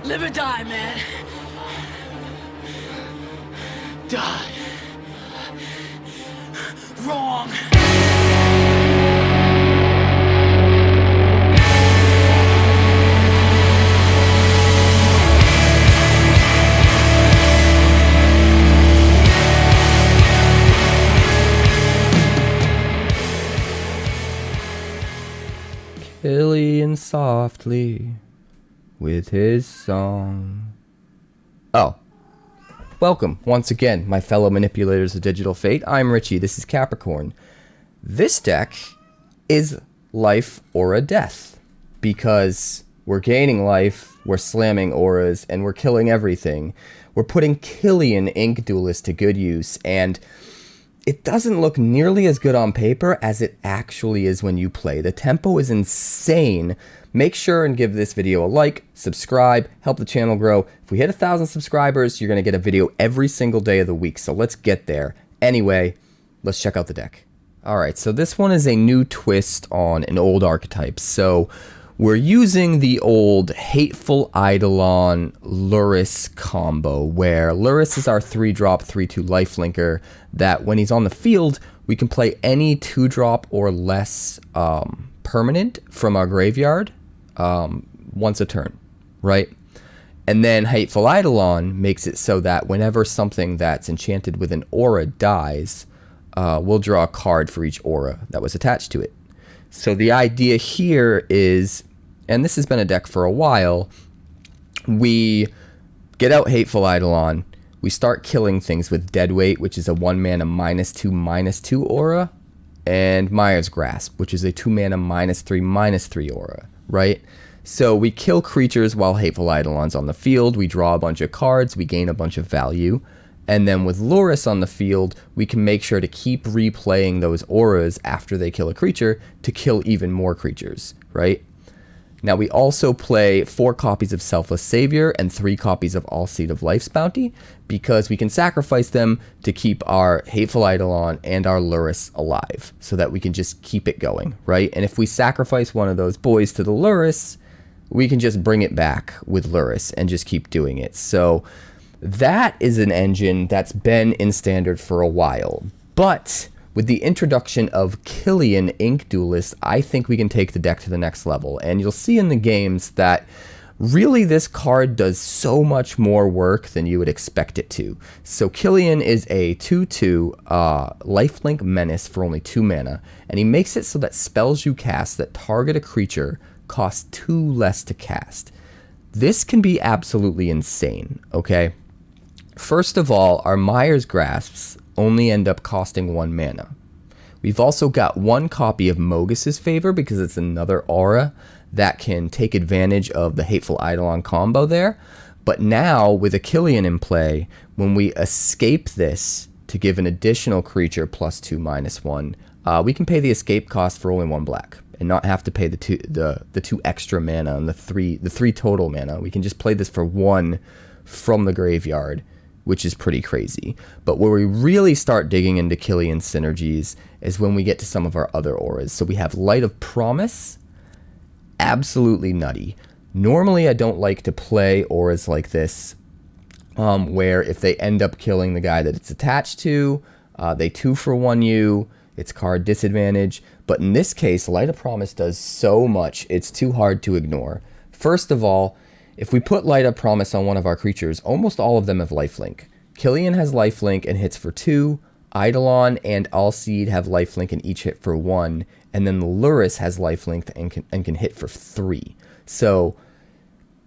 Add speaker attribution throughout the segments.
Speaker 1: Live or die, man. Die. Wrong.
Speaker 2: Killian softly with his song. Oh. Welcome, once again, my fellow manipulators of digital fate. I'm Richie, this is Capricorn. This deck is life or a death, because we're gaining life, we're slamming auras, and we're killing everything. We're putting Killian Ink Duelist to good use, and it doesn't look nearly as good on paper as it actually is when you play. The tempo is insane. Make sure and give this video a like, subscribe, help the channel grow. If we hit 1,000 subscribers, you're going to get a video every single day of the week. So let's get there. Anyway, let's check out the deck. Alright, so this one is a new twist on an old archetype. So we're using the old Hateful Eidolon Lurrus combo, where Lurrus is our 3-drop, 3/2 lifelinker that when he's on the field, we can play any 2-drop or less permanent from our graveyard once a turn, right? And then Hateful Eidolon makes it so that whenever something that's enchanted with an aura dies, we'll draw a card for each aura that was attached to it. So the idea here is, and this has been a deck for a while, we get out Hateful Eidolon, we start killing things with Deadweight, which is a 1-mana -2/-2 aura, and Mire's Grasp, which is a 2-mana -3/-3 aura, right? So we kill creatures while Hateful Eidolon's on the field, we draw a bunch of cards, we gain a bunch of value, and then with Lurrus on the field, we can make sure to keep replaying those auras after they kill a creature to kill even more creatures, right? Now we also play 4 copies of Selfless Savior and 3 copies of Alseid of Life's Bounty, because we can sacrifice them to keep our Hateful Eidolon and our Lurrus alive, so that we can just keep it going, right? And if we sacrifice one of those boys to the Lurrus, we can just bring it back with Lurrus and just keep doing it. So that is an engine that's been in Standard for a while, but with the introduction of Killian Ink Duelist, I think we can take the deck to the next level. And you'll see in the games that really this card does so much more work than you would expect it to. So Killian is a 2/2 lifelink menace for only 2 mana, and he makes it so that spells you cast that target a creature cost 2 less to cast. This can be absolutely insane, okay? First of all, our Mire's Grasps only end up costing 1 mana. We've also got 1 copy of Mogis' Favor, because it's another aura that can take advantage of the Hateful Eidolon combo there. But now, with a Killian in play, when we escape this to give an additional creature +2/-1, we can pay the escape cost for only 1 black and not have to pay the two extra mana and the three total mana. We can just play this for 1 from the graveyard, which is pretty crazy. But where we really start digging into Killian synergies is when we get to some of our other auras. So we have Light of Promise, absolutely nutty. Normally I don't like to play auras like this, where if they end up killing the guy that it's attached to, they 2-for-1 you, it's card disadvantage. But in this case, Light of Promise does so much, it's too hard to ignore. First of all, if we put Light of Promise on one of our creatures, almost all of them have lifelink. Killian has lifelink and hits for 2. Eidolon and Alseid have lifelink and each hit for 1. And then the Lurrus has lifelink and can hit for 3. So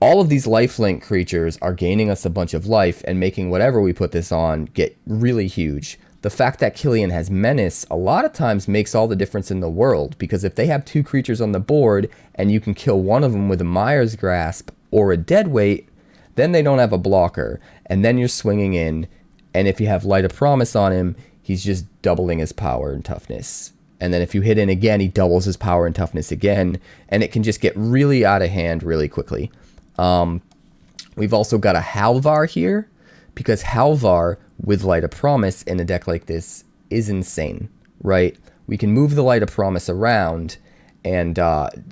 Speaker 2: all of these lifelink creatures are gaining us a bunch of life and making whatever we put this on get really huge. The fact that Killian has Menace a lot of times makes all the difference in the world, because if they have 2 creatures on the board and you can kill one of them with a Mire's Grasp or a Deadweight, then they don't have a blocker, and then you're swinging in, and if you have Light of Promise on him, he's just doubling his power and toughness. And then if you hit in again, he doubles his power and toughness again, and it can just get really out of hand really quickly. We've also got a Halvar here, because Halvar with Light of Promise in a deck like this is insane, right? We can move the Light of Promise around, and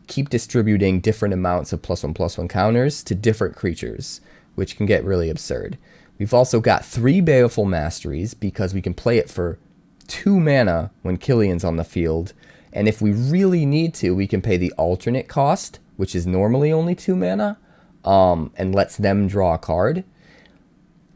Speaker 2: keep distributing different amounts of +1/+1 counters to different creatures, which can get really absurd. We've also got 3 Baleful Masteries because we can play it for 2 mana when Killian's on the field, and if we really need to, we can pay the alternate cost, which is normally only 2 mana, and lets them draw a card,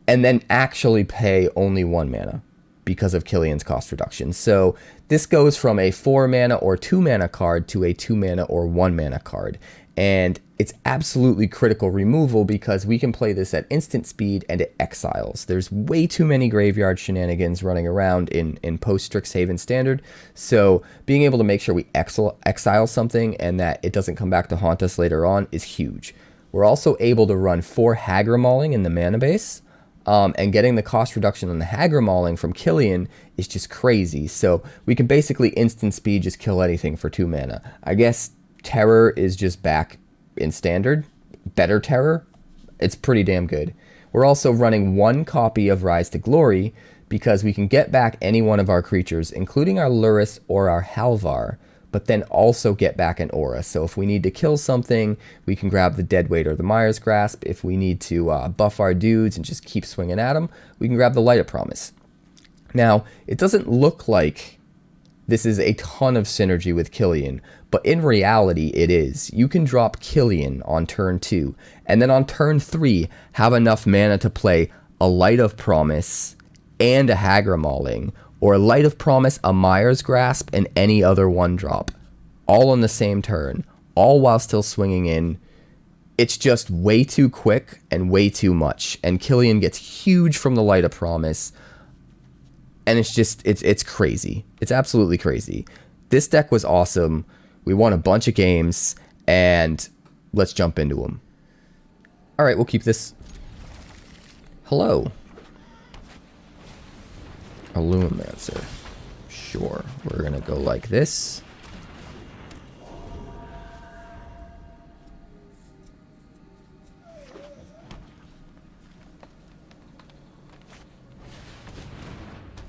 Speaker 2: and then actually pay only 1 mana because of Killian's cost reduction. So this goes from a 4 mana or 2 mana card to a 2 mana or 1 mana card. And it's absolutely critical removal because we can play this at instant speed and it exiles. There's way too many graveyard shenanigans running around in post Strixhaven standard. So being able to make sure we exile something and that it doesn't come back to haunt us later on is huge. We're also able to run 4 Hagra Mauling in the mana base. And getting the cost reduction on the Hagra Mauling from Killian is just crazy. So we can basically instant speed just kill anything for 2 mana. I guess Terror is just back in standard. Better Terror. It's pretty damn good. We're also running 1 copy of Rise to Glory because we can get back any one of our creatures, including our Lurrus or our Halvar, but then also get back an aura. So if we need to kill something, we can grab the Deadweight or the Mire's Grasp. If we need to buff our dudes and just keep swinging at them, we can grab the Light of Promise. Now, it doesn't look like this is a ton of synergy with Killian, but in reality, it is. You can drop Killian on turn 2, and then on turn 3, have enough mana to play a Light of Promise and a Hagra Mauling, or a Light of Promise, a Mire's Grasp, and any other 1-drop, all on the same turn, all while still swinging in. It's just way too quick and way too much, and Killian gets huge from the Light of Promise, and it's crazy. It's absolutely crazy. This deck was awesome. We won a bunch of games, and let's jump into them. All right, we'll keep this. Hello. Illuminancer. Sure, we're gonna go like this.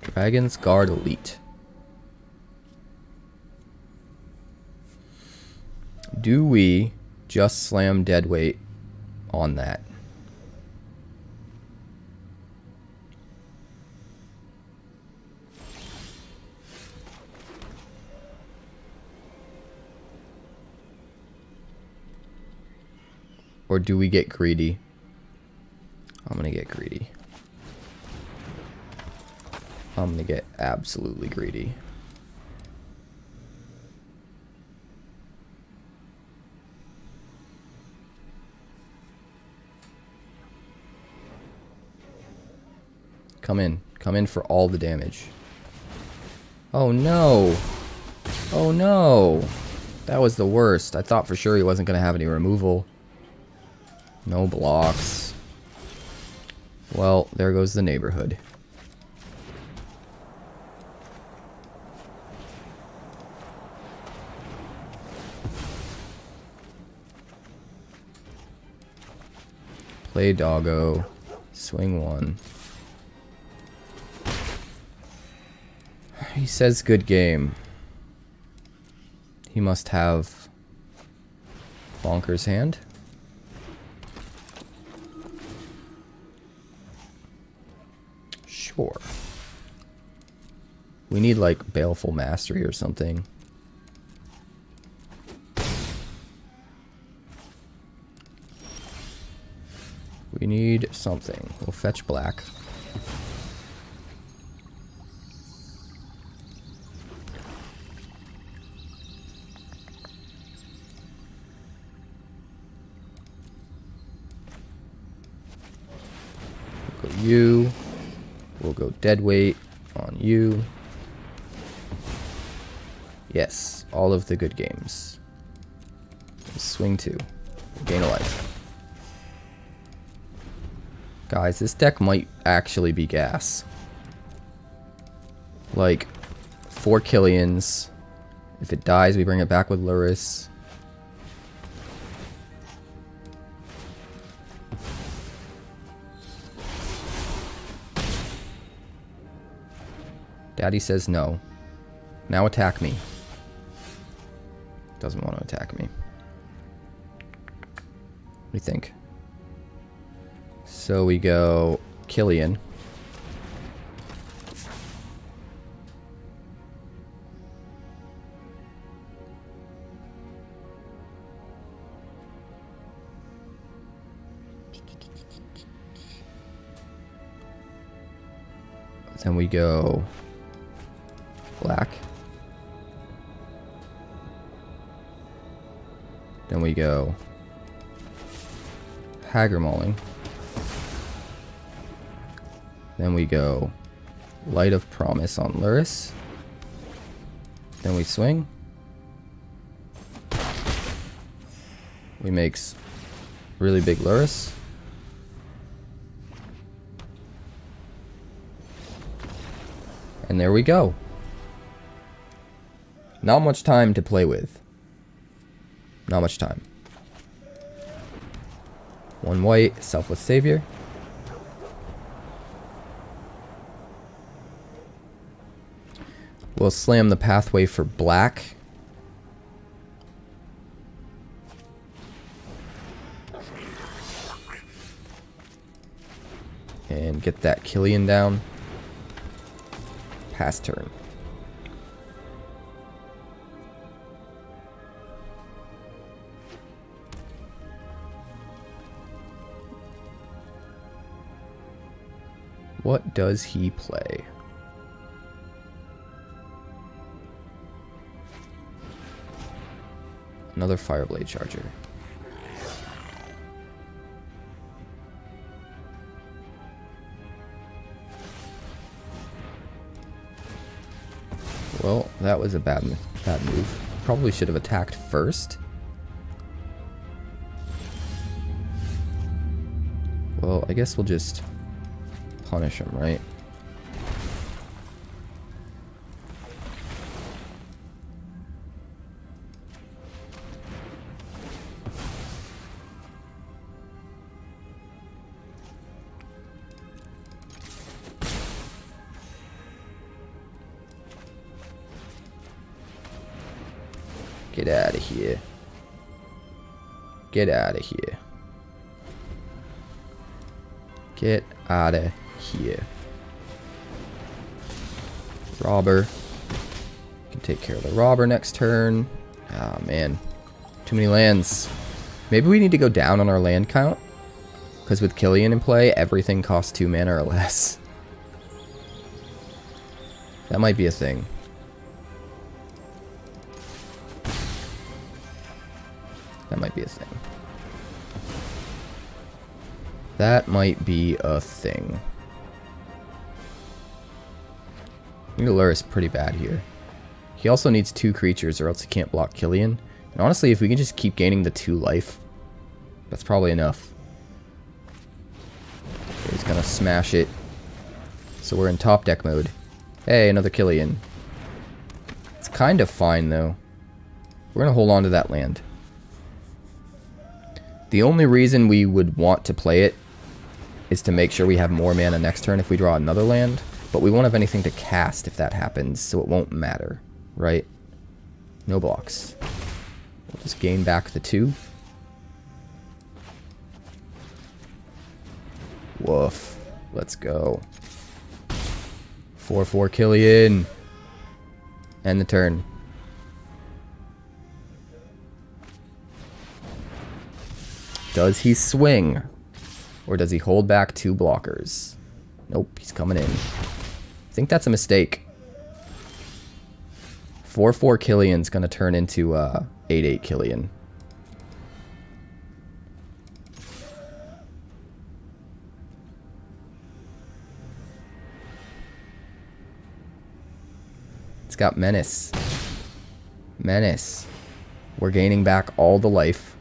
Speaker 2: Dragon's Guard Elite. Do we just slam Deadweight on that? Or do we get greedy? I'm gonna get greedy. I'm gonna get absolutely greedy. Come in. Come in for all the damage. Oh no! Oh no! That was the worst. I thought for sure he wasn't gonna have any removal. No blocks. Well, there goes the neighborhood. Play doggo. Swing 1. He says good game. He must have Bonker's Hand. Sure. We need like Baleful Mastery or something. We need something. We'll fetch black. We'll go you. We'll go Deadweight on you. Yes, all of the good games. Swing 2. Gain a life. Guys, this deck might actually be gas. Like, 4 Killians. If it dies, we bring it back with Lurrus. Daddy says no. Now attack me. Doesn't want to attack me. What do you think? So we go Killian. Then we go black. Then we go Hagra Mauling. Then we go Light of Promise on Lurrus. Then we swing. We makes really big Lurrus. And there we go. Not much time to play with. Not much time. 1 white, Selfless Savior. We'll slam the pathway for black. And get that Killian down. Pass turn. What does he play? Another Fireblade Charger. Well, that was a bad move. Probably should have attacked first. Well, I guess we'll just punish him, right? Get out of here. Get out of here. Get out of here. Robber. Can take care of the robber next turn. Ah, man. Too many lands. Maybe we need to go down on our land count. Because with Killian in play, everything costs 2 mana or less. That might be a thing. That might be a thing. That might be a thing. I think Lurrus is pretty bad here. He also needs 2 creatures or else he can't block Killian. And honestly, if we can just keep gaining the 2 life, that's probably enough. Okay, he's gonna smash it. So we're in top deck mode. Hey, another Killian. It's kind of fine though. We're gonna hold on to that land. The only reason we would want to play it is to make sure we have more mana next turn if we draw another land. But we won't have anything to cast if that happens, so it won't matter, right? No blocks. We'll just gain back the 2. Woof. Let's go. 4/4 Killian. End the turn. Does he swing? Or does he hold back 2 blockers? Nope, he's coming in. I think that's a mistake. 4/4 Killian's gonna turn into 8/8 Killian. It's got Menace. Menace. We're gaining back all the life.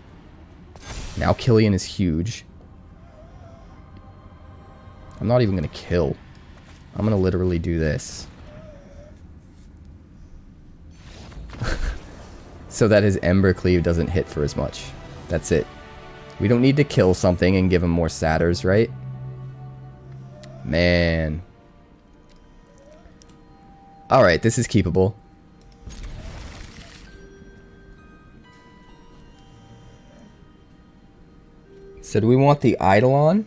Speaker 2: Now Killian is huge. I'm not even going to kill. I'm going to literally do this. So that his Ember Cleave doesn't hit for as much. That's it. We don't need to kill something and give him more Satyrs, right? Man. Alright, this is keepable. So do we want the Eidolon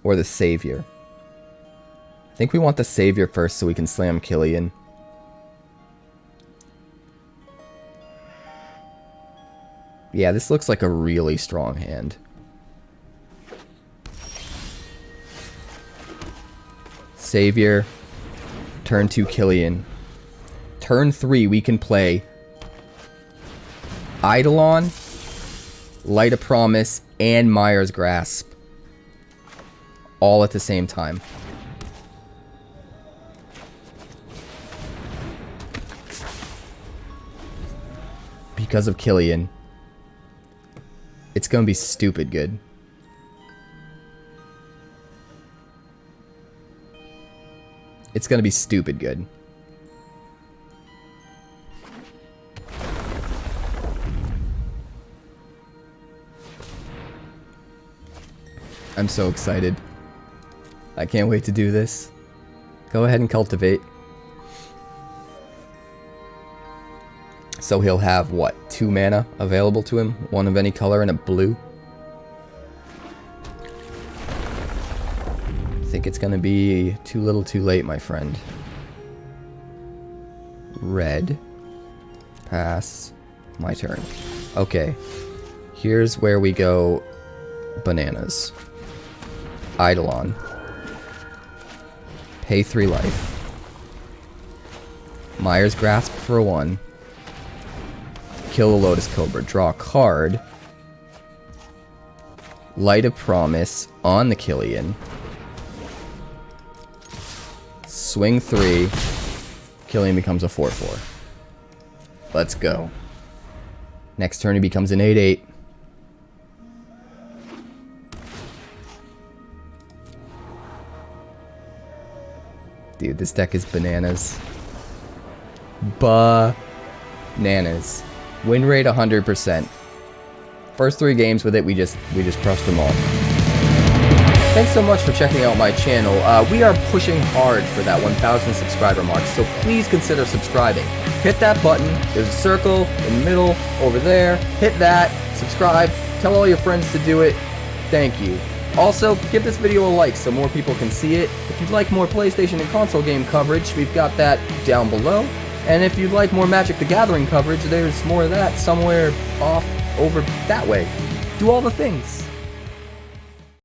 Speaker 2: or the Savior? I think we want the Savior first so we can slam Killian. Yeah, this looks like a really strong hand. Savior. Turn 2 Killian. Turn 3 we can play Eidolon, Light of Promise, and Mire's Grasp. All at the same time. Because of Killian. It's gonna be stupid good. It's gonna be stupid good. I'm so excited. I can't wait to do this. Go ahead and cultivate. So he'll have, what, 2 mana available to him? 1 of any color and a blue? I think it's gonna be too little too late, my friend. Red. Pass. My turn. Okay. Here's where we go bananas. Eidolon. Pay 3 life. Mire's Grasp for 1. Kill the Lotus Cobra. Draw a card. Light of Promise on the Killian. Swing 3. Killian becomes a 4/4. Let's go. Next turn he becomes an 8/8. Dude, this deck is bananas. Bananas. Win rate 100%. First 3 games with it, we just crushed them all. Thanks so much for checking out my channel. We are pushing hard for that 1,000 subscriber mark, so please consider subscribing. Hit that button. There's a circle in the middle over there. Hit that. Subscribe. Tell all your friends to do it. Thank you. Also, give this video a like so more people can see it. If you'd like more PlayStation and console game coverage, we've got that down below. And if you'd like more Magic the Gathering coverage, there's more of that somewhere off over that way. Do all the things.